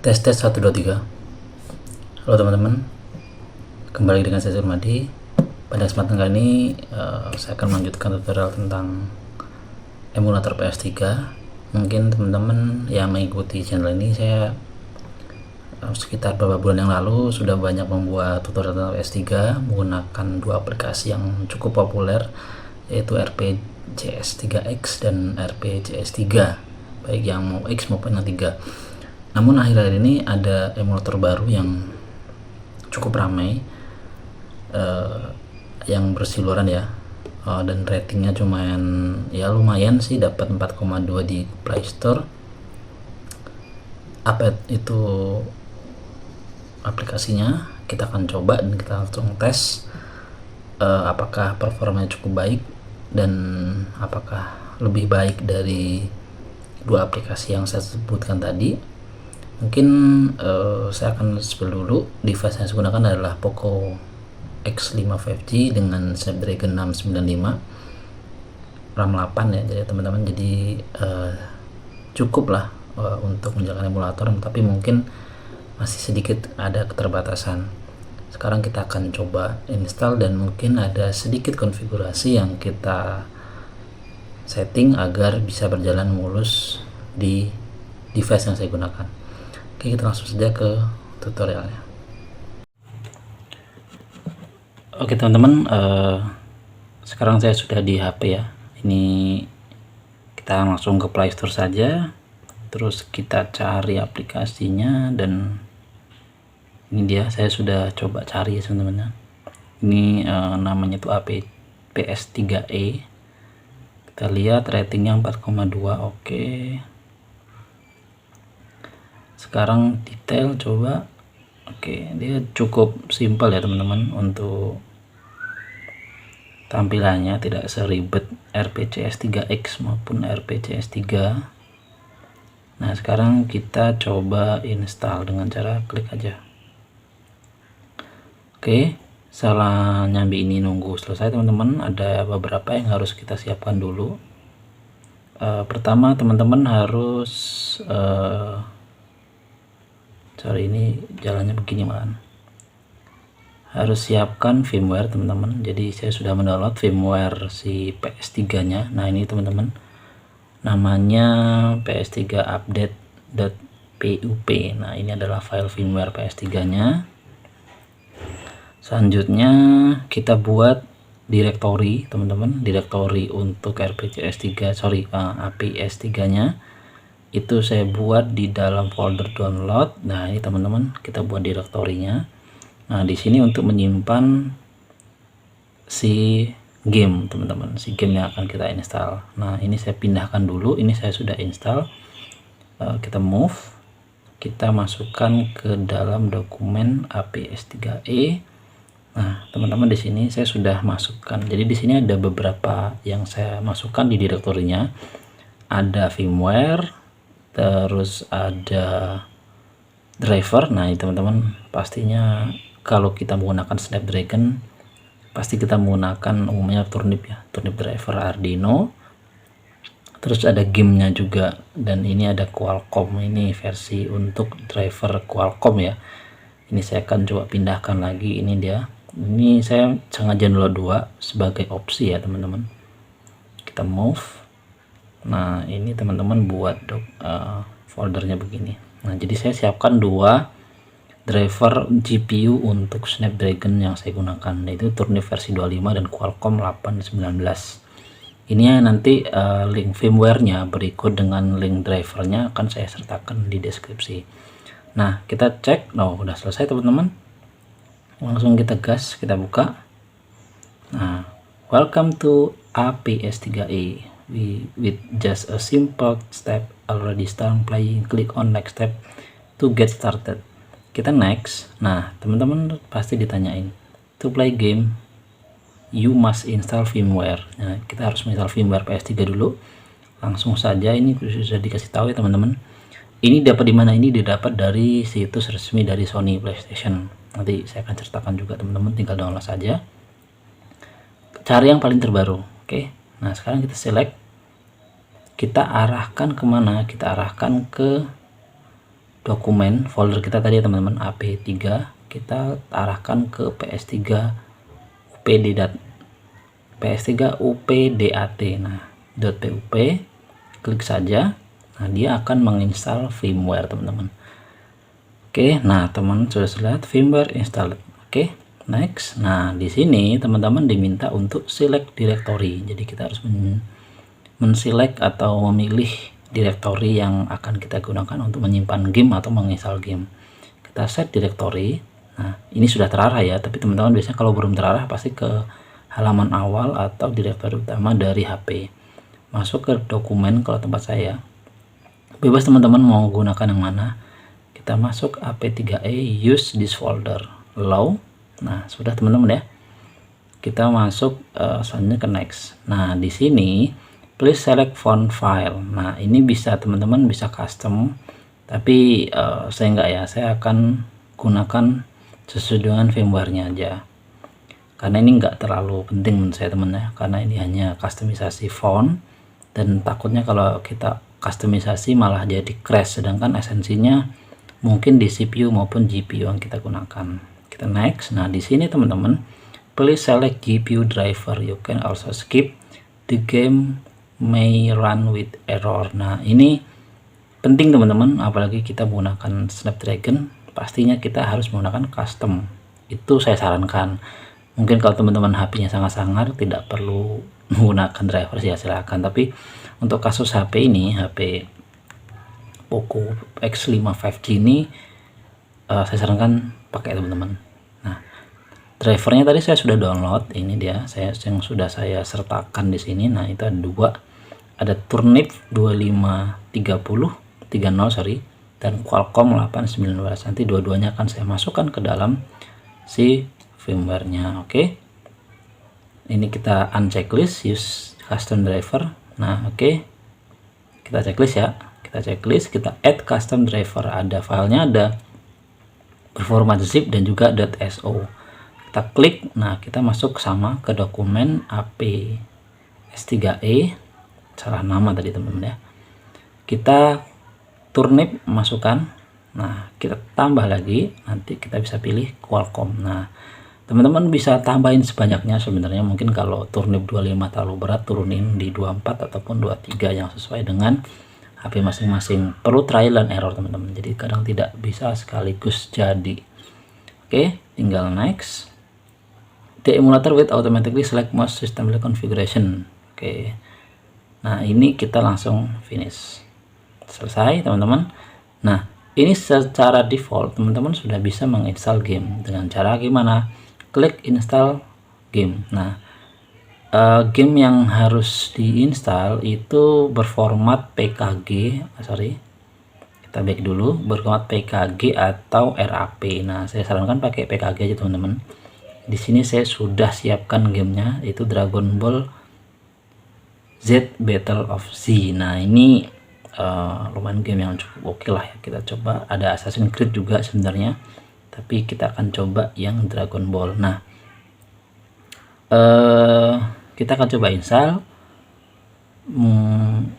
Tes tes 1 2 3. Halo teman-teman, kembali dengan saya Surmadi. Pada kesempatan kali ini saya akan melanjutkan tutorial tentang emulator PS3. Mungkin teman-teman yang mengikuti channel ini, saya sekitar beberapa bulan yang lalu sudah banyak membuat tutorial tentang PS3 menggunakan dua aplikasi yang cukup populer, yaitu RPGS3X dan RPGS3, baik yang X maupun yang 3. Namun akhir-akhir ini ada emulator baru yang cukup ramai, yang berseliweran ya, dan ratingnya lumayan sih, dapat 4,2 di Play Store. Apa itu aplikasinya? Kita akan coba dan kita langsung tes apakah performanya cukup baik dan apakah lebih baik dari dua aplikasi yang saya sebutkan tadi. Mungkin saya akan spill dulu. Device yang saya gunakan adalah Poco X5 5G dengan Snapdragon 695, RAM 8 ya, jadi teman-teman, jadi cukup lah untuk menjalankan emulator, tapi mungkin masih sedikit ada keterbatasan. Sekarang kita akan coba install dan mungkin ada sedikit konfigurasi yang kita setting agar bisa berjalan mulus di device yang saya gunakan. Oke, kita langsung saja ke tutorialnya. Oke teman-teman, sekarang saya sudah di HP ya. Ini kita langsung ke Play Store saja, terus kita cari aplikasinya, dan ini dia, saya sudah coba cari ya teman-teman. Ini namanya tuh PS3E. Kita lihat ratingnya 4,2. Oke. Sekarang detail coba. Oke, dia cukup simpel ya teman-teman untuk tampilannya, tidak seribet RPGS3X maupun RPGS3. Nah, sekarang kita coba install dengan cara klik aja. Oke, salah nyambi ini nunggu selesai teman-teman. Ada beberapa yang harus kita siapkan dulu. Pertama teman-teman harus sorry, ini jalannya begini malah. Harus siapkan firmware teman-teman. Jadi saya sudah mendownload firmware si PS3 nya. Nah ini teman-teman, namanya PS3 update.pup. Nah ini adalah file firmware PS3 nya. Selanjutnya kita buat directory teman-teman, directory untuk APS3 nya. Itu saya buat di dalam folder download. Nah ini teman-teman, kita buat direktorinya. Nah di sini untuk menyimpan si game teman-teman, si game yang akan kita install. Nah ini saya pindahkan dulu, ini saya sudah install. Kita move, kita masukkan ke dalam dokumen APS3E. Nah teman-teman, di sini saya sudah masukkan. Jadi di sini ada beberapa yang saya masukkan di direktorinya. Ada firmware, terus ada driver. Nah ini teman-teman, pastinya kalau kita menggunakan Snapdragon pasti kita menggunakan umumnya turnip ya, turnip driver Arduino. Terus ada gamenya juga, dan ini ada Qualcomm, ini versi untuk driver Qualcomm ya. Ini saya akan coba pindahkan lagi. Ini dia, ini saya sengaja download 2 sebagai opsi ya teman-teman. Kita move. Nah ini teman-teman buat foldernya begini. Nah jadi saya siapkan 2 driver GPU untuk Snapdragon yang saya gunakan, yaitu Turnip versi 25 dan Qualcomm 819. Ini nanti link firmware-nya berikut dengan link drivernya akan saya sertakan di deskripsi. Nah kita cek. Nah udah selesai teman-teman, langsung kita gas, kita buka. Nah, welcome to APS3E. With just a simple step already start playing, click on next step to get started. Kita next. Nah teman-teman pasti ditanyain, to play game you must install firmware. Nah kita harus install firmware PS3 dulu. Langsung saja, ini sudah dikasih tahu ya teman-teman. Ini dapat di mana? Ini didapat dari situs resmi dari Sony PlayStation. Nanti saya akan ceritakan juga teman-teman, tinggal download saja, cari yang paling terbaru. Oke. Nah sekarang kita select, kita arahkan kemana? Kita arahkan ke dokumen folder kita tadi ya teman-teman, ap3, kita arahkan ke ps3 updat. Nah, .pup, klik saja. Nah, dia akan menginstal firmware teman-teman. Oke, nah teman sudah lihat firmware installed. Oke, next. Nah, di sini teman-teman diminta untuk select directory. Jadi kita harus menselect atau memilih directory yang akan kita gunakan untuk menyimpan game atau menginstal game. Kita set directory. Nah, ini sudah terarah ya, tapi teman-teman biasanya kalau belum terarah pasti ke halaman awal atau directory utama dari HP. Masuk ke dokumen kalau tempat saya. Bebas teman-teman mau gunakan yang mana. Kita masuk ap3e, use this folder, allow. Nah, sudah teman-teman ya. Kita masuk selanjutnya ke next. Nah, di sini please select font file. Nah, ini bisa teman-teman bisa custom, tapi saya enggak ya. Saya akan gunakan sesuai dengan firmware-nya aja. Karena ini enggak terlalu penting menurut saya teman ya. Karena ini hanya customisasi font dan takutnya kalau kita customisasi malah jadi crash, sedangkan esensinya mungkin di CPU maupun GPU yang kita gunakan. Kita next. Nah, di sini teman-teman please select GPU driver. You can also skip, the game may run with error. Nah, ini penting teman-teman, apalagi kita menggunakan Snapdragon, pastinya kita harus menggunakan custom. Itu saya sarankan. Mungkin kalau teman-teman HP-nya sangat sangar tidak perlu menggunakan driver ya silahkan, tapi untuk kasus HP ini, HP Poco X5 5G ini saya sarankan pakai teman-teman. Nah, drivernya tadi saya sudah download, ini dia yang sudah saya sertakan di sini. Nah, itu ada dua, ada Turnip 2530 dan Qualcomm 8912. Nanti dua-duanya akan saya masukkan ke dalam si firmware-nya. Oke. Ini kita unchecklist use custom driver. Nah, oke. Kita checklist ya. Kita checklist, kita add custom driver. Ada filenya, ada performance zip dan juga .so. Kita klik. Nah, kita masuk sama ke dokumen ap3e. Salah nama tadi teman-teman ya. Kita Turnip masukkan. Nah, kita tambah lagi. Nanti kita bisa pilih Qualcomm. Nah, teman-teman bisa tambahin sebanyaknya sebenarnya. Mungkin kalau Turnip 25 terlalu berat, turunin di 24 ataupun 23 yang sesuai dengan HP masing-masing. Perlu trial and error teman-teman, jadi kadang tidak bisa sekaligus jadi. Oke, tinggal next. The emulator will automatically select most system configuration. Oke, nah ini kita langsung finish, selesai teman-teman. Nah, ini secara default teman-teman sudah bisa menginstal game. Dengan cara gimana? Klik install game. Nah, game yang harus diinstal itu berformat PKG, kita back dulu, berformat PKG atau RAP. Nah, saya sarankan pakai PKG aja teman-teman. Di sini saya sudah siapkan gamenya, yaitu Dragon Ball Z Battle of Z. Nah, ini lumayan game yang cukup oke lah ya. Kita coba, ada Assassin's Creed juga sebenarnya, tapi kita akan coba yang Dragon Ball. Nah, kita akan coba install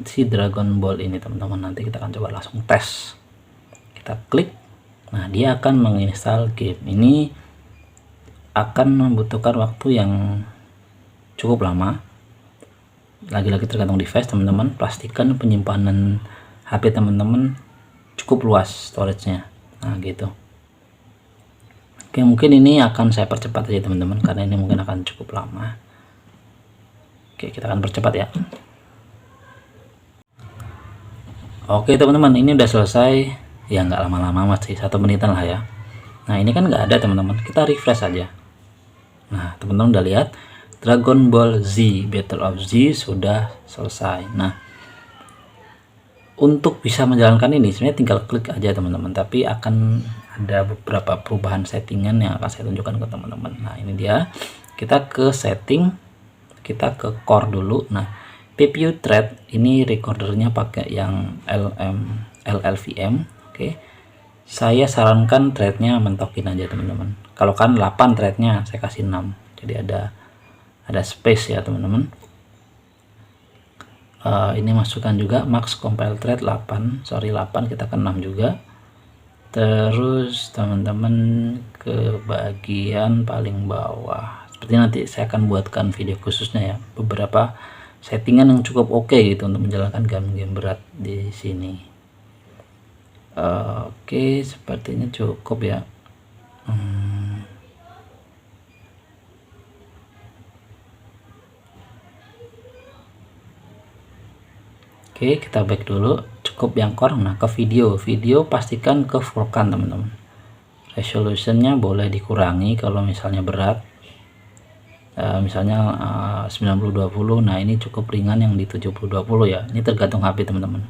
si Dragon Ball ini teman-teman. Nanti kita akan coba langsung tes. Kita klik. Nah, dia akan menginstal game. Ini akan membutuhkan waktu yang cukup lama. Lagi-lagi tergantung device teman-teman. Pastikan penyimpanan HP teman-teman cukup luas storage-nya. Nah, gitu. Oke, mungkin ini akan saya percepat aja teman-teman, karena ini mungkin akan cukup lama. Oke, kita akan percepat ya. Oke teman-teman, ini udah selesai ya, nggak lama-lama, masih 1 menitan lah ya. Nah, ini kan nggak ada teman-teman, kita refresh aja. Nah, teman-teman udah lihat Dragon Ball Z Battle of Z sudah selesai. Nah, untuk bisa menjalankan ini sebenarnya tinggal klik aja teman-teman, tapi akan ada beberapa perubahan settingan yang akan saya tunjukkan ke teman-teman. Nah, ini dia, kita ke setting, kita ke core dulu. Nah, CPU thread ini recordernya pakai yang LLVM. Oke, saya sarankan threadnya mentokin aja teman-teman. Kalau kan 8 threadnya, saya kasih 6, jadi ada space ya teman-teman. Ini masukkan juga max compile thread 8, kita ke 6 juga. Terus teman-teman ke bagian paling bawah, seperti nanti saya akan buatkan video khususnya ya, beberapa settingan yang cukup oke gitu untuk menjalankan game-game berat di sini. Oke, sepertinya cukup ya. Oke, kita back dulu, cukup yang core. Nah, ke video pastikan ke Vulkan teman-teman. Resolutionnya boleh dikurangi kalau misalnya berat, misalnya 90-20. Nah, ini cukup ringan yang di 70-20 ya, ini tergantung HP teman-teman.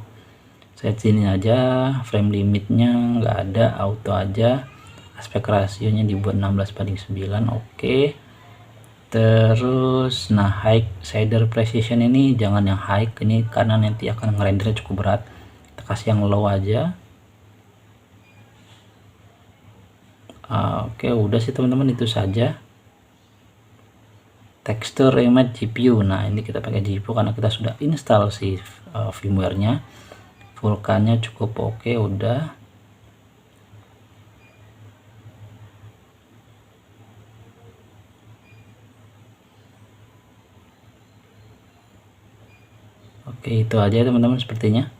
Saya sini aja, frame limitnya nggak ada, auto aja, aspek rasionya dibuat 16:9. Oke. Terus nah, high shader precision ini jangan yang high ini karena nanti akan ngerendernya cukup berat, kita kasih yang low aja. Oke, udah sih teman-teman, itu saja. Texture image GPU, nah ini kita pakai GPU karena kita sudah install si firmware-nya. Vulkannya cukup oke, udah. Oke, itu aja teman-teman sepertinya.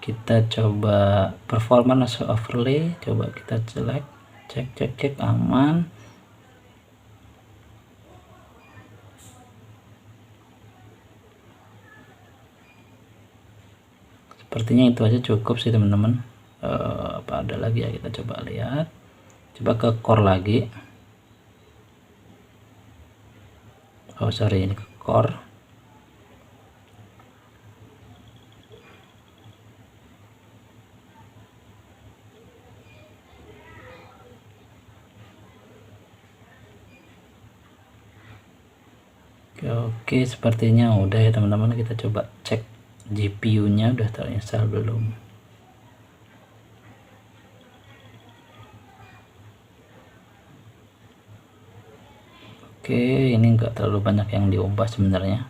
Kita coba performance overlay, coba kita select, cek aman. Sepertinya itu aja cukup sih teman-teman. Apa ada lagi ya, kita coba lihat, coba ke core lagi. Oh sorry, ini ke core. Oke, sepertinya udah ya teman-teman. Kita coba cek GPU-nya udah terinstall belum. Oke, ini enggak terlalu banyak yang diubah sebenarnya.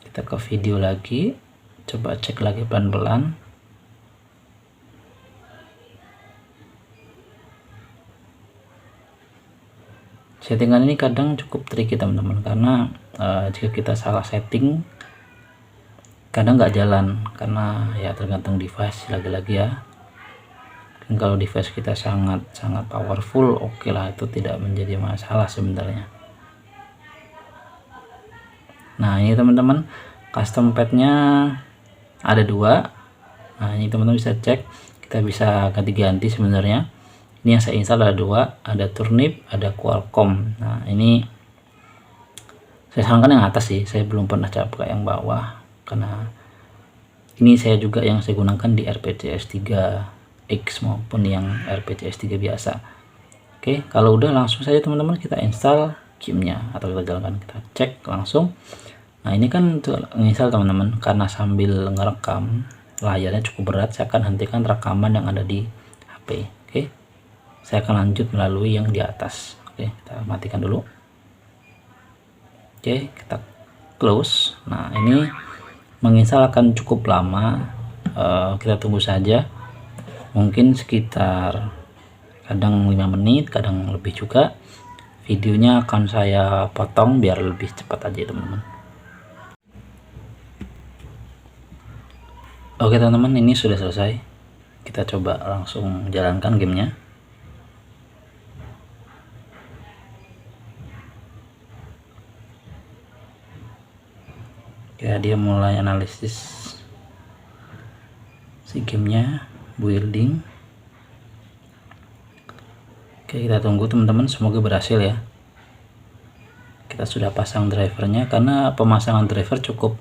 Kita ke video lagi, coba cek lagi pelan-pelan. Settingan ini kadang cukup tricky teman-teman, karena jika kita salah setting kadang nggak jalan, karena ya tergantung device lagi-lagi ya. Dan kalau device kita sangat powerful, oke lah, itu tidak menjadi masalah sebenarnya. Nah ini teman-teman, custom padnya ada 2. Nah ini teman-teman bisa cek, kita bisa ganti-ganti sebenarnya. Ini yang saya install ada 2, ada Turnip, ada Qualcomm. Nah ini saya sarankan yang atas sih, saya belum pernah coba yang bawah, karena ini saya juga yang saya gunakan di RPG S3 X maupun yang RPG S3 biasa. Oke, kalau udah langsung saja teman-teman kita install gamenya atau kita jalankan, kita cek langsung. Nah ini kan install teman-teman, karena sambil ngerekam layarnya cukup berat, saya akan hentikan rekaman yang ada di HP. Oke, saya akan lanjut melalui yang di atas. Oke, kita matikan dulu. Oke, kita close. Nah ini menginstal akan cukup lama, kita tunggu saja, mungkin sekitar kadang 5 menit, kadang lebih juga. Videonya akan saya potong biar lebih cepat aja teman-teman. Oke teman-teman, ini sudah selesai, kita coba langsung jalankan gamenya. Ya, dia mulai analisis si gamenya, building. Oke, kita tunggu teman-teman, semoga berhasil ya. Kita sudah pasang drivernya, karena pemasangan driver cukup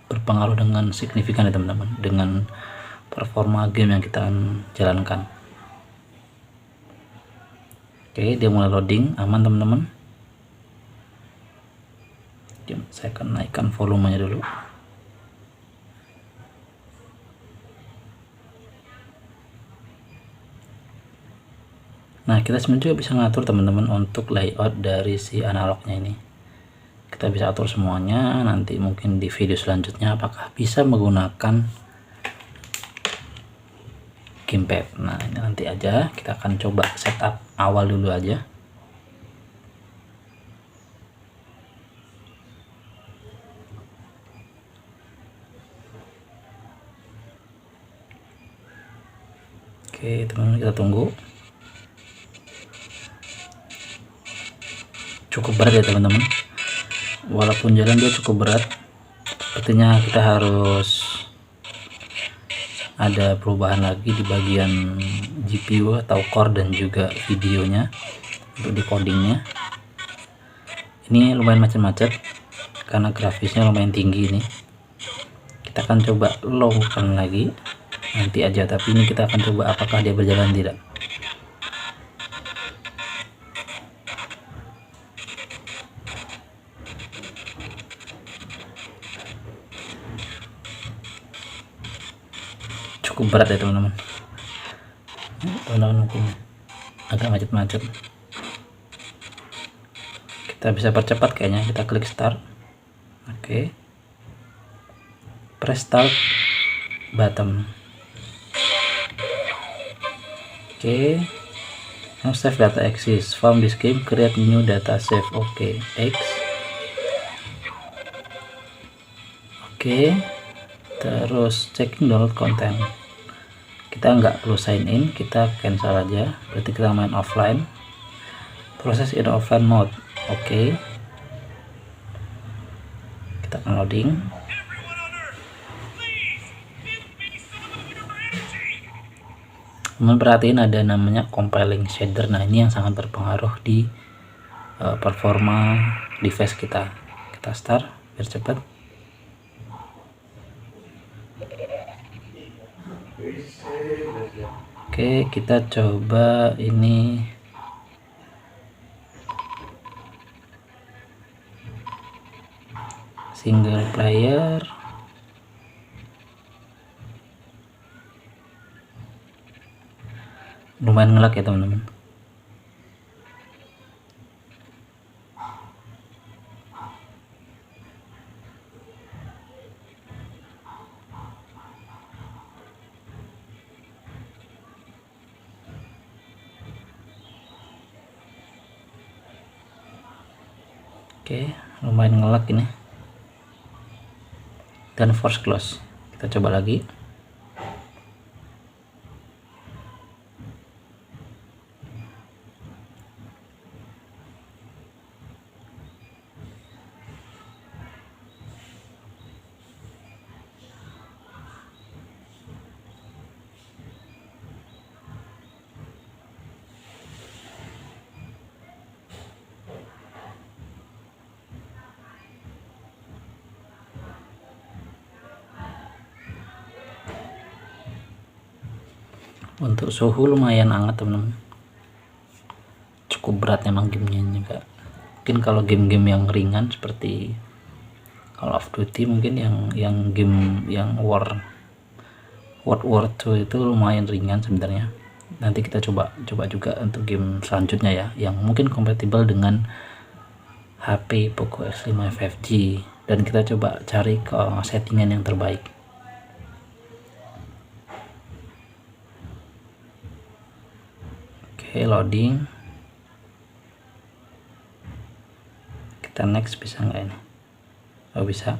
berpengaruh dengan signifikan ya teman-teman, dengan performa game yang kita jalankan. Oke, dia mulai loading, aman teman-teman. Saya akan naikkan volumenya dulu. Nah kita sebenarnya juga bisa ngatur teman-teman untuk layout dari si analognya ini. Kita bisa atur semuanya, nanti mungkin di video selanjutnya apakah bisa menggunakan gamepad. Nah, ini nanti aja, kita akan coba setup awal dulu aja. Oke teman-teman, kita tunggu. Cukup berat ya teman-teman, walaupun jalan dia cukup berat. Sepertinya kita harus ada perubahan lagi di bagian GPU atau core dan juga videonya untuk decodingnya. Ini lumayan macet-macet karena grafisnya lumayan tinggi. Ini kita akan coba lowkan lagi nanti aja, tapi ini kita akan coba apakah dia berjalan tidak. Cukup berat ya teman-teman. Mungkin agak macet-macet. Kita bisa percepat kayaknya, kita klik start. Oke, press start button. Oke, now save data exists from this game, create new data save. Oke, X. Oke, terus checking download content. Kita nggak perlu sign in, kita cancel aja, berarti kita main offline. Proses in offline mode. Oke, kita akan loading. Perhatiin ada namanya compiling shader. Nah, ini yang sangat berpengaruh di performa device kita. Kita start biar cepat. Oke, kita coba ini single player. Lumayan ngelak ya teman-teman. Oke, lumayan ngelak ini. Dan force close. Kita coba lagi. Untuk suhu lumayan hangat teman-teman, cukup berat memang gamenya juga. Mungkin kalau game-game yang ringan seperti Call of Duty, mungkin yang game yang World War II itu lumayan ringan sebenarnya. Nanti kita coba juga untuk game selanjutnya ya, yang mungkin kompatibel dengan HP Poco X5 5G, dan kita coba cari ke settingan yang terbaik. Oke, loading. Kita next, bisa nggak ini? Oh, bisa.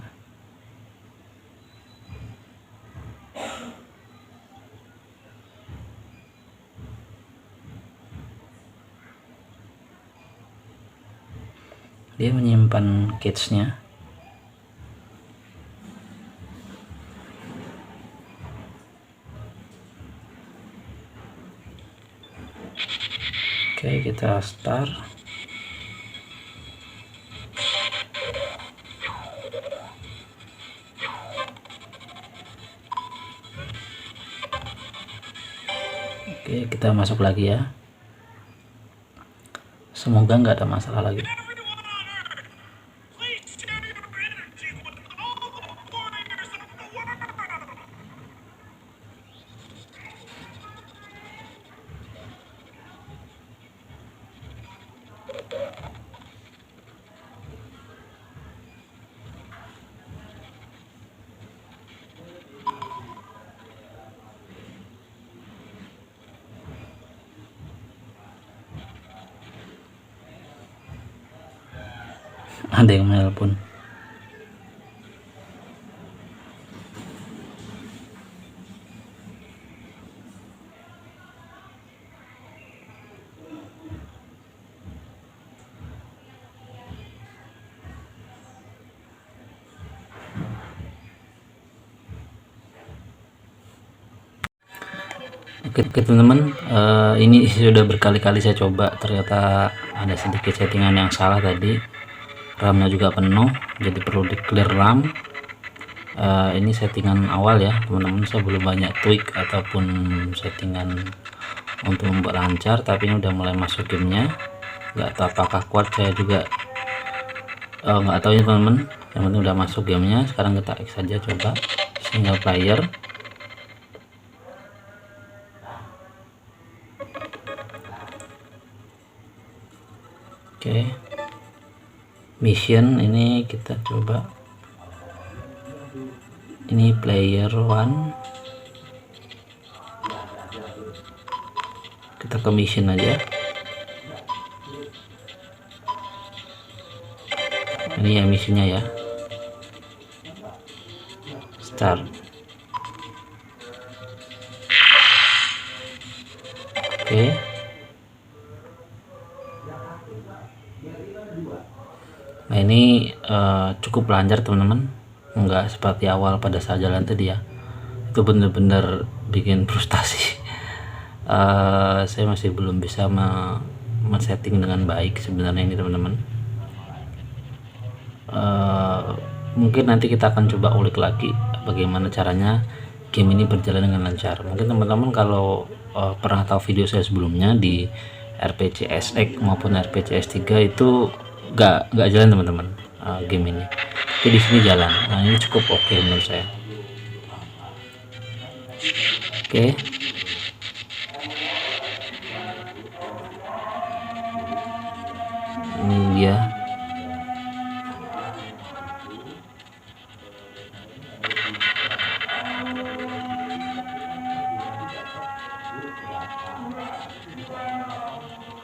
Dia menyimpan cache-nya. Oke, kita start. Oke, kita masuk lagi ya. Semoga nggak ada masalah lagi. ada yang menelpon. Oke teman-teman, ini sudah berkali-kali saya coba, ternyata ada sedikit settingan yang salah tadi. RAM-nya juga penuh, jadi perlu di clear RAM. Ini settingan awal ya teman-teman, saya belum banyak tweak ataupun settingan untuk membuat lancar, tapi ini udah mulai masuk gamenya. Nggak tahu apakah kuat, saya juga nggak tahu ya teman-teman, yang penting udah masuk gamenya. Sekarang kita X saja, coba single player. Oke, mission ini kita coba, ini player one, kita ke mission aja. Ini ya misinya ya, start. Oke, nah ini cukup lancar teman-teman, enggak seperti awal pada saat jalan tadi ya, itu bener-bener bikin frustasi. Saya masih belum bisa men-setting dengan baik sebenarnya ini teman-teman. Mungkin nanti kita akan coba ulik lagi bagaimana caranya game ini berjalan dengan lancar. Mungkin teman-teman kalau pernah tahu video saya sebelumnya di RPG SX maupun RPG S3 itu nggak jalan teman-teman, game ini, tapi di sini jalan. Nah ini cukup oke menurut saya. Oke, ini dia.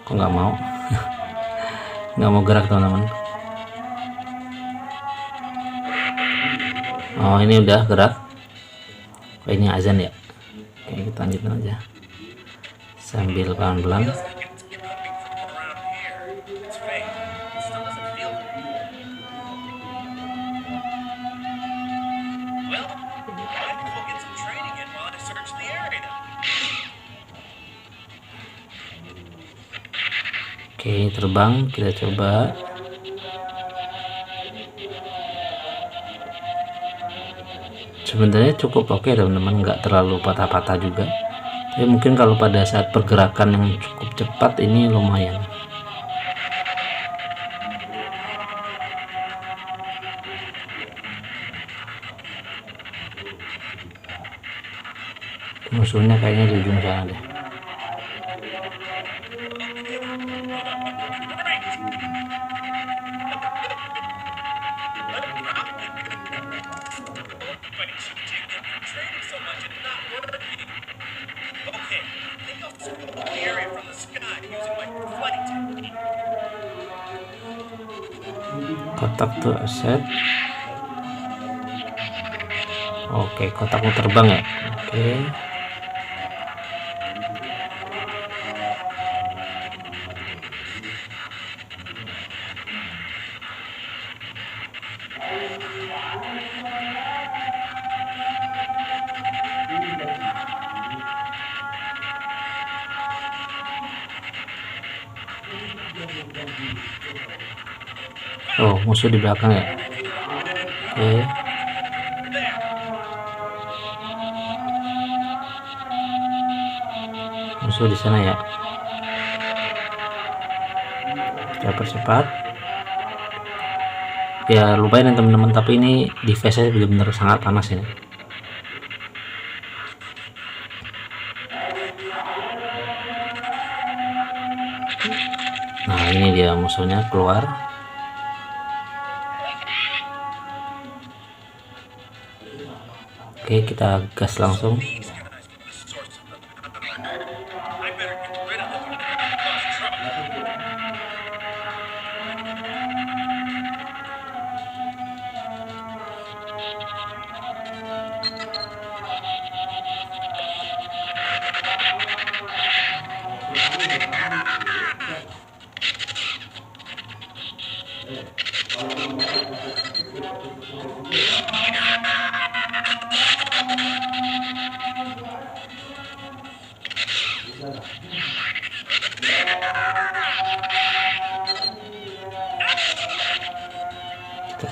Kok nggak mau? Nggak mau gerak teman-teman. Oh ini udah gerak. Oh, ini azan ya. Oke, kita lanjutin aja sambil pelan-pelan. Oke, terbang, kita coba. Sebenarnya cukup oke teman-teman, nggak terlalu patah-patah juga. Tapi mungkin kalau pada saat pergerakan yang cukup cepat ini lumayan. Musuhnya kayaknya di ujung sana deh. Kotak tuh aset. Oke, kotakmu terbang ya. Oke. Oh, musuh di belakang ya. Oke. Musuh di sana ya. Kita percepat. Ya lumayan ya teman-teman, tapi ini device-nya benar-benar sangat panas ini. Nah ini dia musuhnya keluar. Oke, kita gas langsung.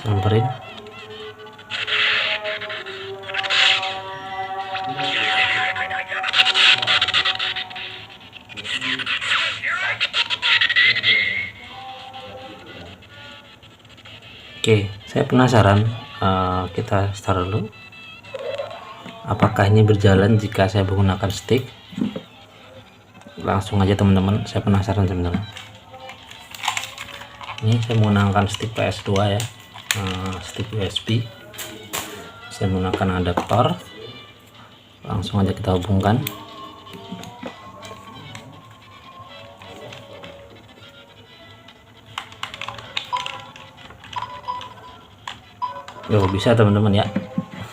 samperin. Oke, saya penasaran. Kita start dulu. Apakah ini berjalan jika saya menggunakan stick? Langsung aja teman-teman, saya penasaran sebenarnya. Ini saya menggunakan stick PS2 ya, stick USB. Saya menggunakan adaptor. Langsung aja kita hubungkan. Bisa teman-teman ya,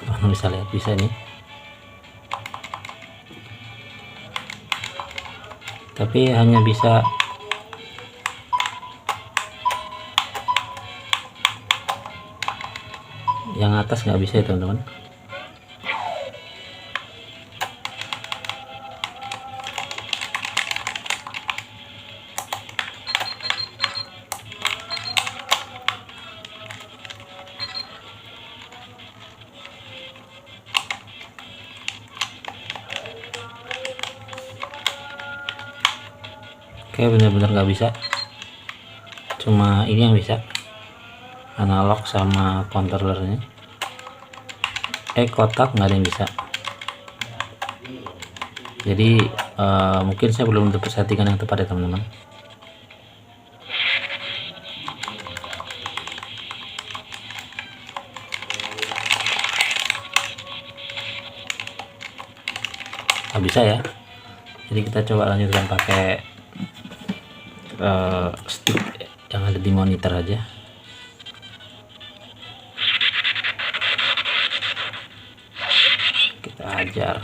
teman bisa lihat, bisa nih, tapi hanya bisa yang atas, nggak bisa ya teman-teman. Oke, benar-benar nggak bisa, cuma ini yang bisa, analog sama controllernya. Kotak nggak ada yang bisa. Jadi mungkin saya belum dapat settingan yang tepat ya teman-teman. Nggak bisa ya, jadi kita coba lanjutkan pakai stick yang ada di monitor aja. Kita ajar.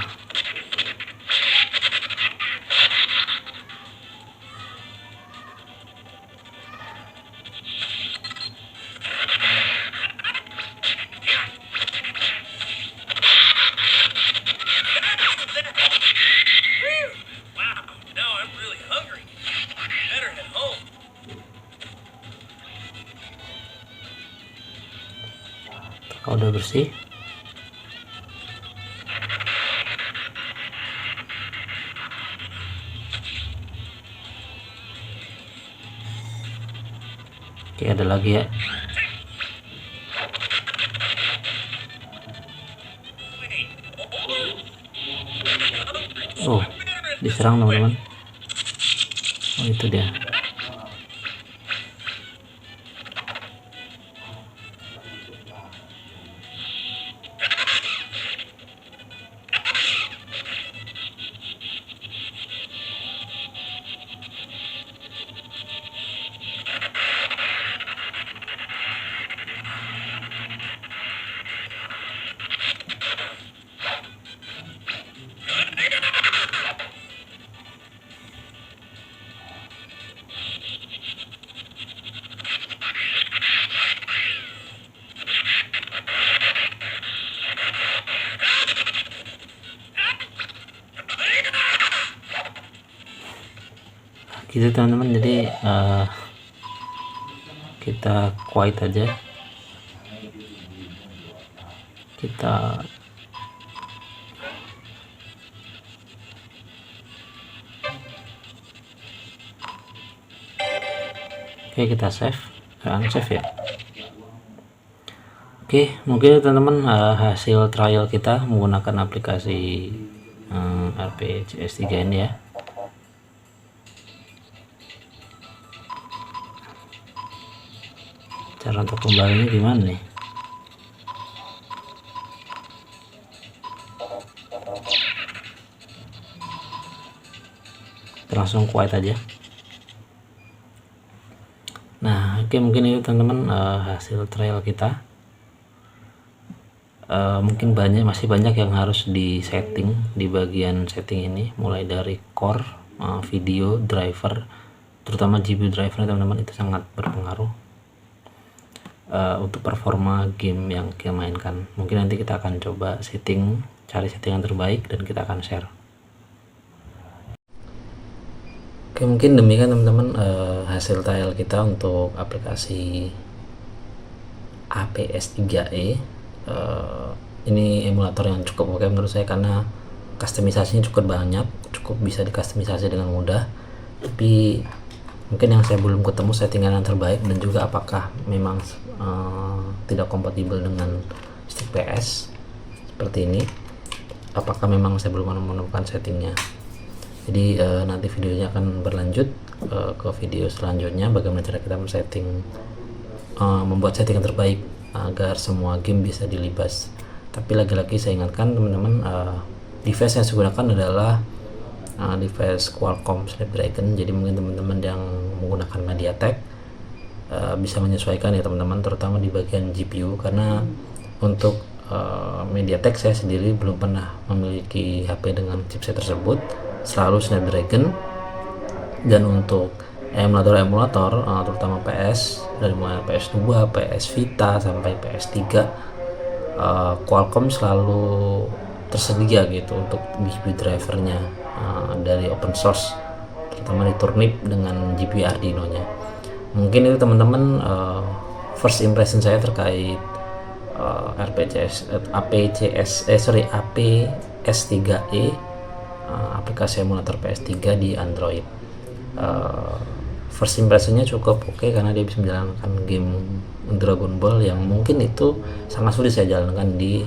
Kalau udah bersih, oke, ada lagi ya. Diserang teman-teman. Itu dia. Gitu teman-teman, jadi kita quiet aja, kita kita save, unsave ya. Oke, mungkin teman-teman hasil trial kita menggunakan aplikasi RPG S3 ini ya. Cara untuk kembalinya gimana nih? Langsung quiet aja. Nah, oke, mungkin itu teman-teman hasil trial kita. Mungkin masih banyak yang harus di setting di bagian setting ini, mulai dari core, video, driver, terutama GPU driver teman-teman, itu sangat berpengaruh untuk performa game yang kita mainkan. Mungkin nanti kita akan coba cari setting yang terbaik dan kita akan share. Oke, mungkin demikian teman-teman hasil trial kita untuk aplikasi APS3E. Ini emulator yang cukup oke menurut saya karena customisasinya cukup banyak, cukup bisa dikustomisasi dengan mudah. Tapi mungkin yang saya belum ketemu settingan yang terbaik, dan juga apakah memang tidak kompatibel dengan stick PS seperti ini. Apakah memang saya belum menemukan settingnya. Jadi nanti videonya akan berlanjut ke video selanjutnya, bagaimana cara kita membuat setting yang terbaik agar semua game bisa dilibas. Tapi lagi-lagi saya ingatkan teman-teman, device yang saya gunakan adalah device Qualcomm Snapdragon. Jadi mungkin teman-teman yang menggunakan MediaTek bisa menyesuaikan ya teman-teman, terutama di bagian GPU, karena untuk MediaTek saya sendiri belum pernah memiliki HP dengan chipset tersebut, selalu Snapdragon. Dan untuk emulator terutama PS, dari mulai PS2, PS Vita sampai PS3, Qualcomm selalu tersedia gitu untuk GPU drivernya dari open source, terutama di Turnip dengan GPU Arduino nya. Mungkin itu teman-teman first impression saya terkait APS3E, aplikasi emulator PS3 di Android. First impressionnya cukup oke karena dia bisa menjalankan game Dragon Ball yang mungkin itu sangat sulit saya jalankan di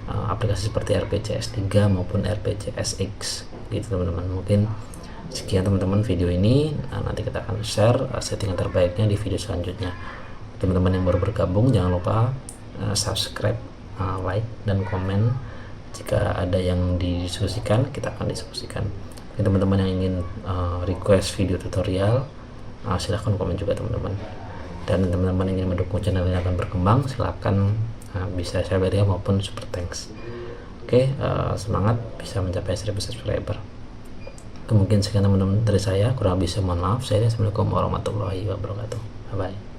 aplikasi seperti RPG S3 maupun RPG SX gitu teman-teman. Mungkin sekian teman-teman video ini, nanti kita akan share settingan terbaiknya di video selanjutnya. Teman-teman yang baru bergabung jangan lupa subscribe, like, dan komen. Jika ada yang didiskusikan, kita akan diskusikan. Teman-teman yang ingin request video tutorial, silahkan komen juga teman-teman. Dan teman-teman yang ingin mendukung channel ini akan berkembang, silahkan bisa share ya maupun super thanks. Oke, semangat bisa mencapai 1000 subscriber. Mungkin sekian teman-teman dari saya, kurang bisa mohon maaf. Assalamualaikum warahmatullahi wabarakatuh. Bye bye.